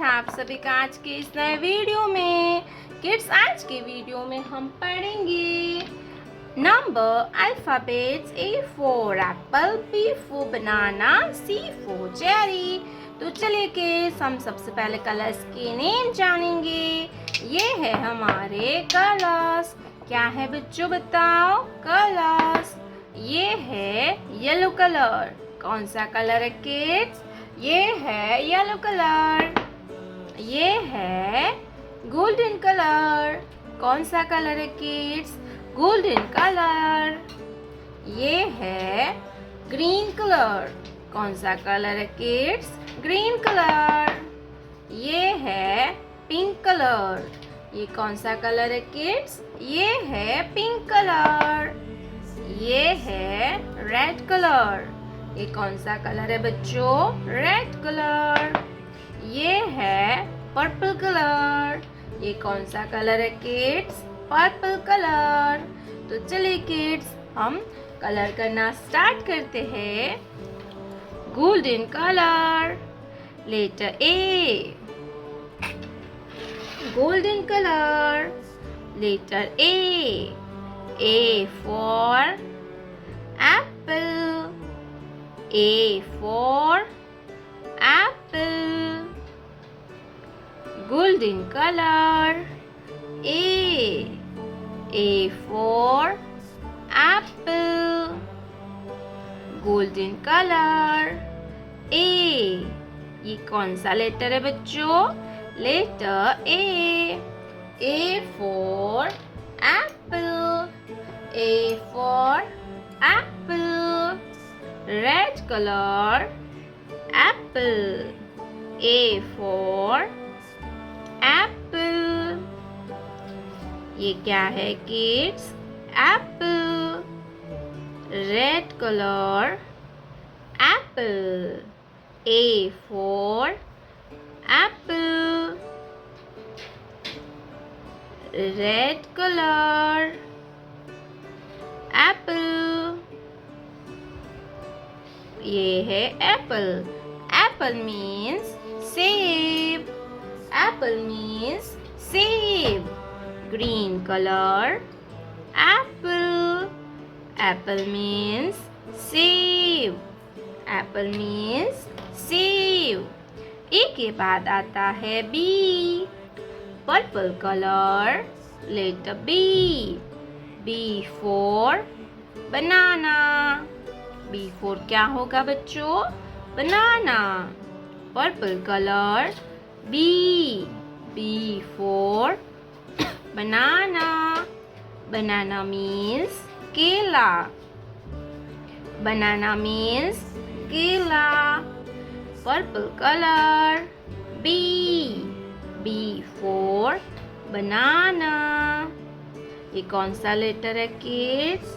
है आप सभी का आज के इस नए वीडियो में। किड्स, आज के वीडियो में हम पढ़ेंगे number alphabets. A for apple, B for banana, C for cherry। तो चलिए किड्स, हम सबसे पहले कलर्स के नेम जानेंगे। ये है हमारे कलर्स। क्या है बच्चों, बताओ कलर्स। ये है येलो कलर। कौन सा कलर है किड्स? ये है येलो कलर। ये है गोल्डन कलर। कौन सा कलर है किड्स? Golden colour. ये है ग्रीन कलर। कौन सा कलर है किड्स? Green colour. ये है पिंक कलर। ये कौन सा कलर है किड्स? ये है पिंक कलर। ये है रेड कलर। ये कौन सा कलर है बच्चों? Red colour. ये है पर्पल कलर। ये कौन सा कलर है किड्स? Purple colour. तो चलिए किड्स, हम कलर करना स्टार्ट करते हैं। Golden colour, letter A. Golden colour, letter A. A for apple. A for apple. Golden color. A. A for apple. Golden color. A. ये कौन सा लेटर है बच्चों? Letter A. A for apple. A for apple. Red color, apple. A for apple. ये क्या है kids? Apple. Red color, apple. A for apple. Red color, apple. ये है एप्पल। एप्पल मीन्स सेब। एप्पल मीन्स सेब। Green colour, apple. Apple means सेब। Apple means सेब। A के बाद आता है B. Purple colour, letter B. B for banana. B for क्या होगा बच्चों? Banana. Purple colour, B. B for banana. Banana means केला। बनाना मीन्स केला। Purple colour, B. B for banana. ये कौन सा लेटर है kids?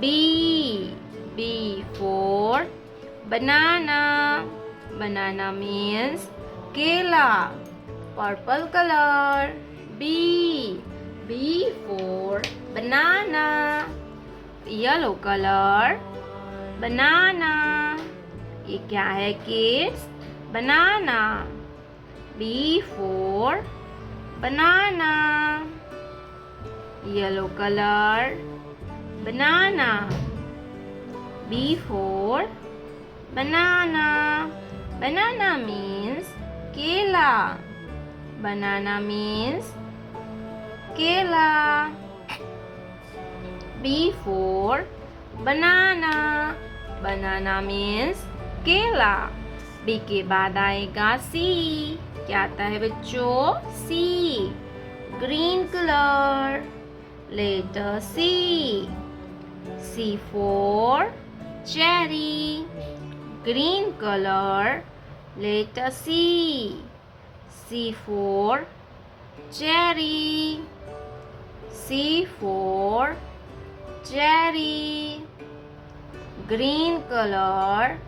B. B for banana. Banana means केला। Purple color, B. B for banana. Yellow color, banana. ये क्या है kids? Banana. B for banana. Yellow color, banana. B for banana. Banana means केला। Banana means केला। B for banana. Banana means केला। B के बाद आएगा C। क्या आता है बच्चों? C। Green colour, letter C। C for cherry. Green color, letter C. C for cherry. C for cherry. Green color,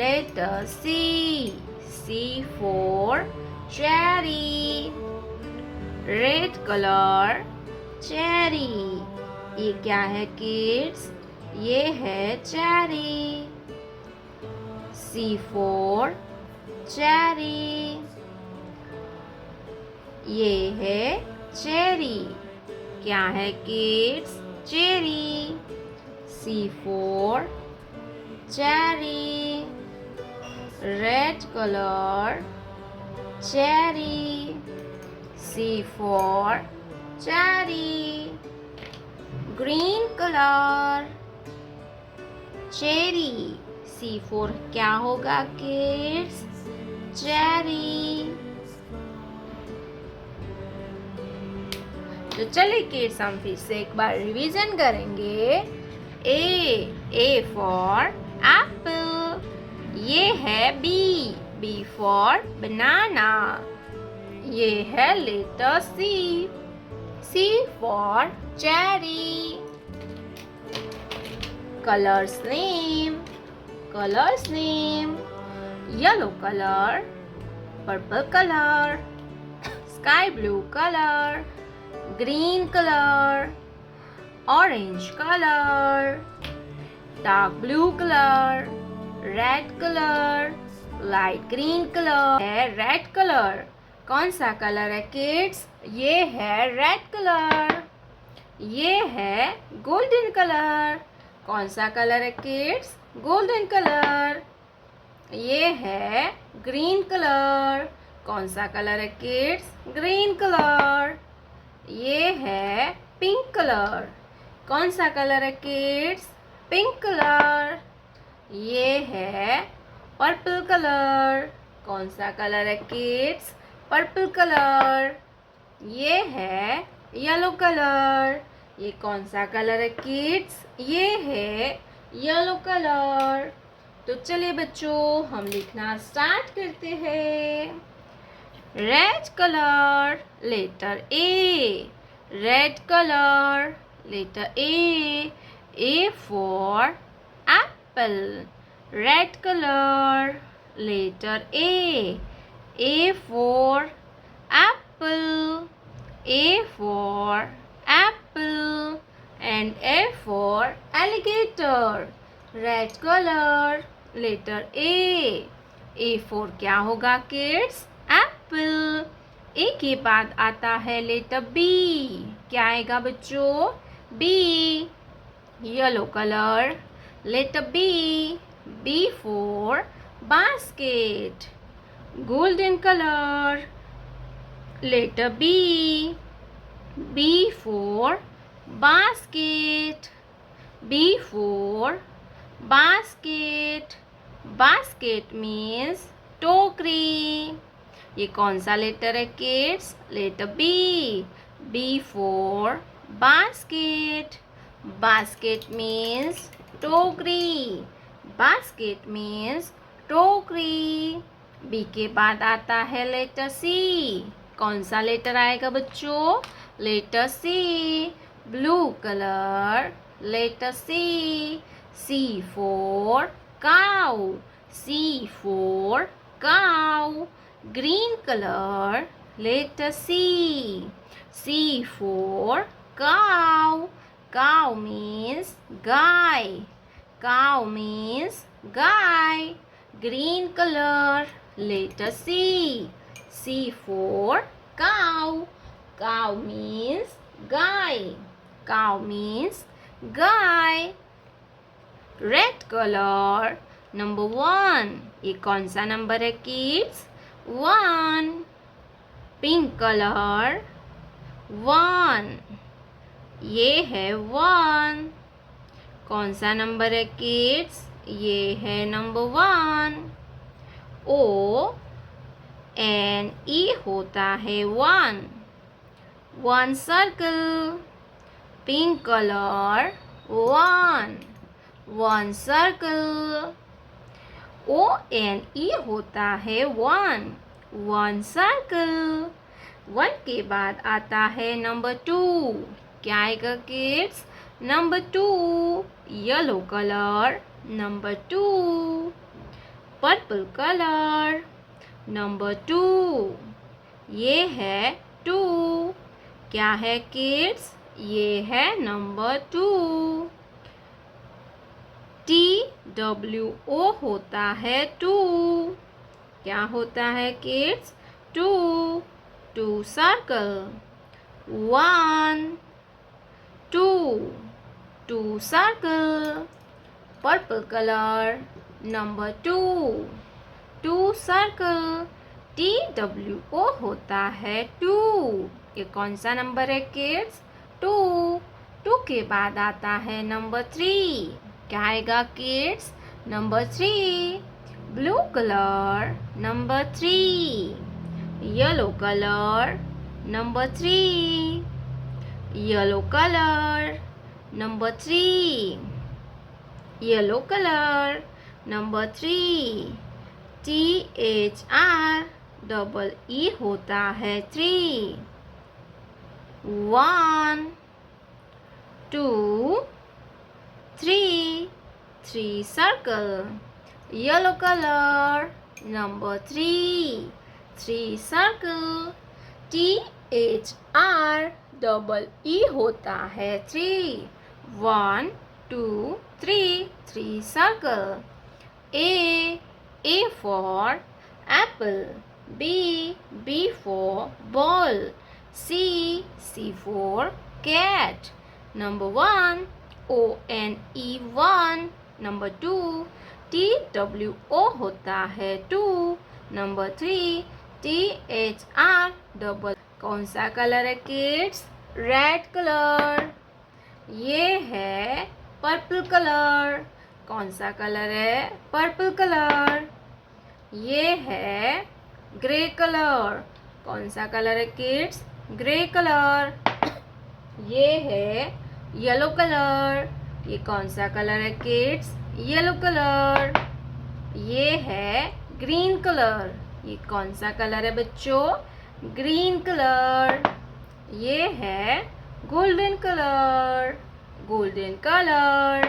letter C. C for cherry. Red color, cherry. ये क्या है किड्स? ये है चेरी। C for cherry. ये है cherry. क्या है kids? Cherry. C for cherry, red color, cherry. C for cherry, green color, cherry. C for क्या होगा किड्स? चेरी। तो चलिए किड्स हम फिर से एक बार रिवीजन करेंगे। ए फॉर एप्पल, ये है बी फॉर बनाना, ये है letter C for cherry. Colours name yellow colour, purple colour, sky blue colour, green colour, orange color, dark blue color, red color, light green color है red color। कौन सा colour है kids? ये है red colour. ये है golden colour. कौन सा कलर है किड्स? Golden colour. ये है ग्रीन कलर। कौन सा कलर है किड्स? Green colour. ये है पिंक कलर। कौन सा कलर है किड्स? Pink colour. ये है पर्पल कलर। कौन सा कलर है किड्स? Purple colour. ये है येलो कलर। ये कौन सा कलर है किड्स? ये है येलो कलर। तो चलिए बच्चों हम लिखना स्टार्ट करते हैं। Red colour, letter A. Red colour, letter A for apple, red color, letter A for apple, A for apple, and A for alligator, red color, letter A for क्या होगा kids? Apple। ए के बाद आता है letter B. क्या आएगा बच्चों? B, yellow colour, letter B for basket, golden colour, letter B for basket, B for basket. Basket means टोकरी। ये कौन सा लेटर है kids? Letter B for basket. Basket means टोकरी। बास्केट मीन्स टोकरी। बी के बाद आता है लेटर सी। कौन सा लेटर आएगा बच्चों? Letter C, blue colour, letter C for cow, C for cow. Green color, letter C for cow. Cow means guy. Cow means guy. Green color, letter C for cow. Cow means guy. Cow means guy. Red color, number 1। ये कौन सा number है kids? 1। Pink colour, 1। ये है 1। कौन सा number है kids? ये है नंबर 1। O-N-E होता है 1। 1 circle. Pink colour, 1। 1 circle. O-N-E होता है 1। 1 सर्कल। 1 के बाद आता है नंबर 2। क्या आएगा kids? Number 2, yellow colour, number 2। Purple colour, number 2। ये है 2। क्या है किड्स? ये है नंबर 2। TWO होता है 2। क्या होता है kids? 2। 2 circle. 1, 2, 2 circle. Purple color. Number 2, 2 circle. TWO होता है 2. ये कौन सा नंबर है किड्स? 2. 2 के बाद आता है नंबर 3. क्या आएगा kids? Number 3. Blue colour. Number 3. Yellow colour. Number 3. Yellow colour. Number 3. Yellow colour. Number 3. THREE होता है 3. 1, 2, 3. 3 circle. Yellow color. Number 3. 3 circle. THREE होता है 3. 1, 2, 3. 3 circle. A for apple. B for ball. C for cat. Number 1, ONE 1. Number 2, TWO होता है 2. Number 3, THR. कौन सा colour है kids? Red colour. ये है पर्पल कलर. कौन सा कलर है? Purple colour. ये है ग्रे कलर. कौन सा कलर है किड्स? Grey colour. ये है येलो कलर. ये कौन सा कलर है किड्स? Yellow colour. ये है ग्रीन कलर. ये कौन सा कलर है बच्चों? Green colour. ये है गोल्डन कलर. Golden colour.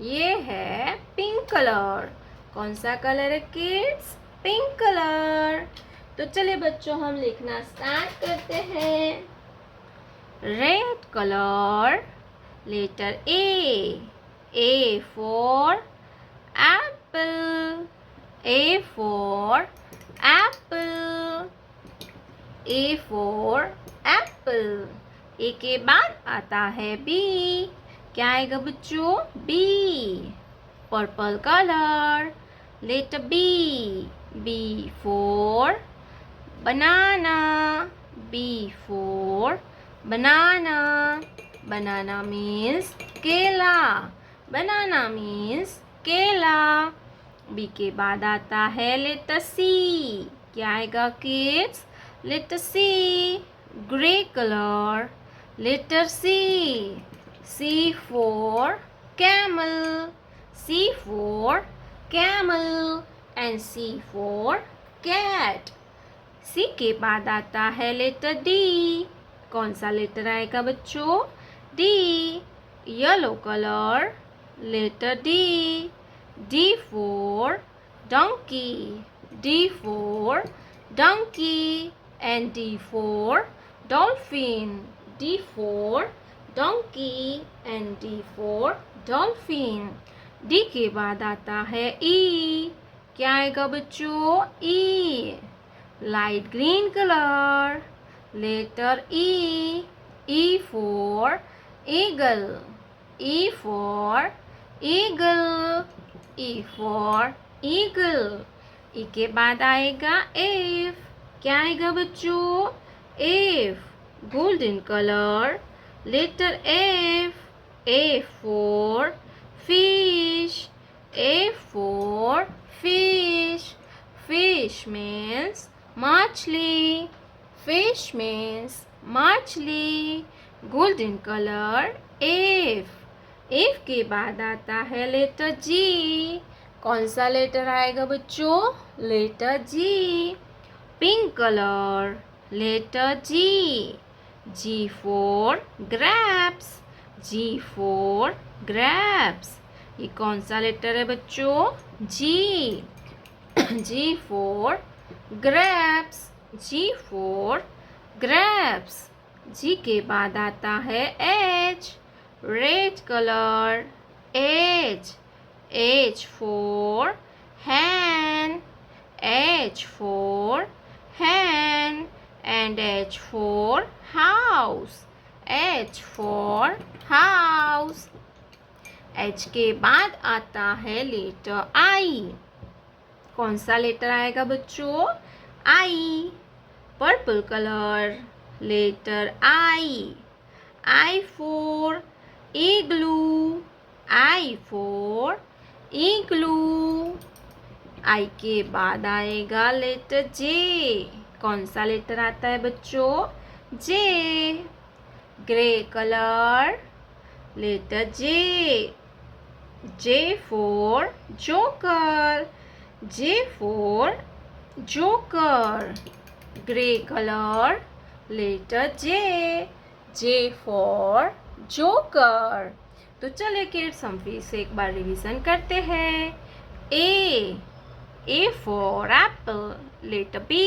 ये है पिंक कलर. कौन सा कलर है किड्स? Pink colour. तो चलिए बच्चों हम लिखना स्टार्ट करते हैं. Red colour. Letter A for apple. A for apple. A for apple. A के बाद आता है B. क्या आएगा बच्चों? B. Purple colour. Letter B. B for banana. B for banana. Banana means केला. Banana means केला. B के बाद आता है लेटर C. क्या आएगा kids? Letter C. Grey colour. Letter C. C for camel. C for camel and C for cat. C के बाद आता है लेटर D. कौन सा लेटर आएगा बच्चों? D. Yellow colour. Letter D. D for donkey. D for donkey and D for dolphin. D for donkey and D for dolphin. D के बाद आता है E. क्या आएगा बच्चों? E. Light green colour. Letter E. E for eagle. E for eagle. E for eagle. E के बाद आएगा F. क्या आएगा बच्चों? F. Golden colour. Letter F. A for fish. A for fish. Fish means मछली. Fish means मछली. Golden colour F. F के बाद आता है लेटर G. कौन सा लेटर आएगा बच्चों? Letter G. Pink colour. Letter G. G for grapes. G for grapes. ये कौन सा लेटर है बच्चों? G. G for grapes. G for grapes. G के बाद आता है H. Red colour. H. H for hen. H for hen and H for house. H for house. H के बाद आता है लेटर I. कौन सा लेटर आएगा बच्चों? I. Purple colour, letter I. I for igloo. I for igloo. I के बाद आएगा लेटर J. कौन सा लेटर आता है बच्चों? J. Grey colour, letter J. J for joker. J for joker. Grey colour, letter J. J for joker. तो चलिए किड्स हम फिर से एक बार रिवीजन करते हैं. A for apple, letter B.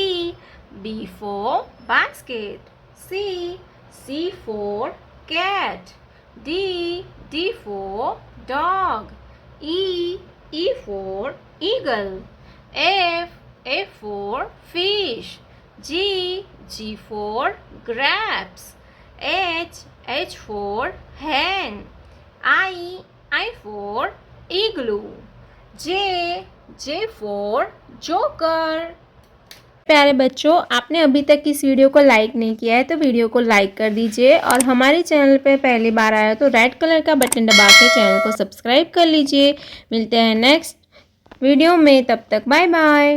B for basket. C for cat. D for dog. E for eagle. F for fish. G for grapes. H for hen. I for igloo. J for joker. प्यारे बच्चों, आपने अभी तक इस video को like नहीं किया है तो वीडियो को लाइक कर दीजिए और हमारे चैनल पे पहली बार आया तो रेड कलर का बटन दबा के चैनल को सब्सक्राइब कर लीजिए. मिलते हैं नेक्स्ट वीडियो में, तब तक बाय बाय.